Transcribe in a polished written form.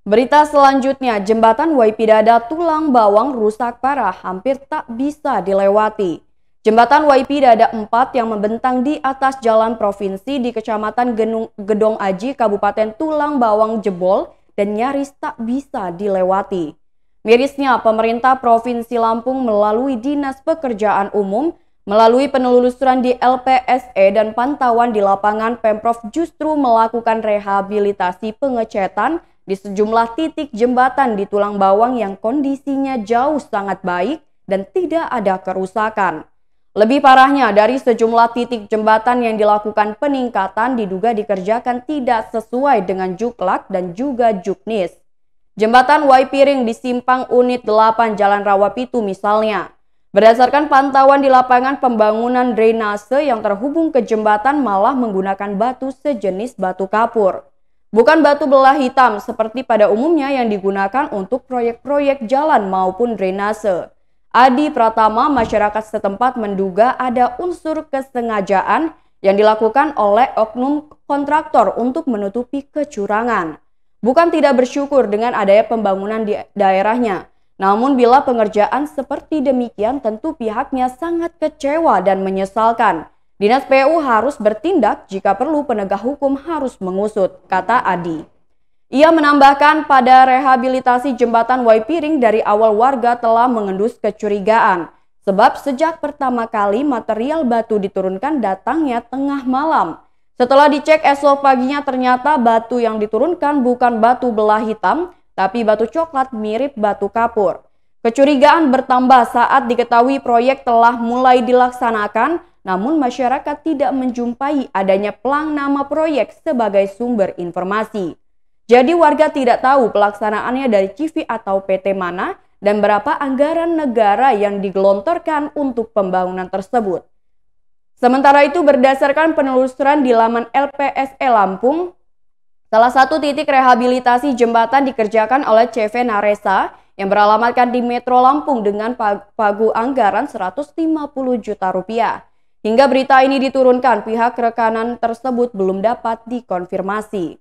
Berita selanjutnya, jembatan Waipidada Tulang Bawang rusak parah, hampir tak bisa dilewati. Jembatan Waipidada 4 yang membentang di atas jalan provinsi di Kecamatan Gedong Aji, Kabupaten Tulang Bawang jebol dan nyaris tak bisa dilewati. Mirisnya, pemerintah Provinsi Lampung melalui Dinas Pekerjaan Umum, melalui penelusuran di LPSE dan pantauan di lapangan, Pemprov justru melakukan rehabilitasi pengecetan di sejumlah titik jembatan di Tulang Bawang yang kondisinya jauh sangat baik dan tidak ada kerusakan. Lebih parahnya, dari sejumlah titik jembatan yang dilakukan peningkatan diduga dikerjakan tidak sesuai dengan juklak dan juga juknis. Jembatan Waipiring di Simpang Unit 8 Jalan Rawapitu misalnya. Berdasarkan pantauan di lapangan, pembangunan drainase yang terhubung ke jembatan malah menggunakan batu sejenis batu kapur. Bukan batu belah hitam seperti pada umumnya yang digunakan untuk proyek-proyek jalan maupun drainase. Adi Pratama, masyarakat setempat menduga ada unsur kesengajaan yang dilakukan oleh oknum kontraktor untuk menutupi kecurangan. Bukan tidak bersyukur dengan adanya pembangunan di daerahnya. Namun bila pengerjaan seperti demikian tentu pihaknya sangat kecewa dan menyesalkan. Dinas PU harus bertindak, jika perlu penegak hukum harus mengusut, kata Adi. Ia menambahkan pada rehabilitasi jembatan Waipiring dari awal warga telah mengendus kecurigaan. Sebab sejak pertama kali material batu diturunkan datangnya tengah malam. Setelah dicek esok paginya ternyata batu yang diturunkan bukan batu belah hitam, tapi batu coklat mirip batu kapur. Kecurigaan bertambah saat diketahui proyek telah mulai dilaksanakan, namun masyarakat tidak menjumpai adanya pelang nama proyek sebagai sumber informasi. Jadi warga tidak tahu pelaksanaannya dari CV atau PT mana dan berapa anggaran negara yang digelontorkan untuk pembangunan tersebut. Sementara itu berdasarkan penelusuran di laman LPSE Lampung, salah satu titik rehabilitasi jembatan dikerjakan oleh CV Naresa yang beralamatkan di Metro Lampung dengan pagu anggaran 150 juta rupiah. Hingga berita ini diturunkan, pihak rekanan tersebut belum dapat dikonfirmasi.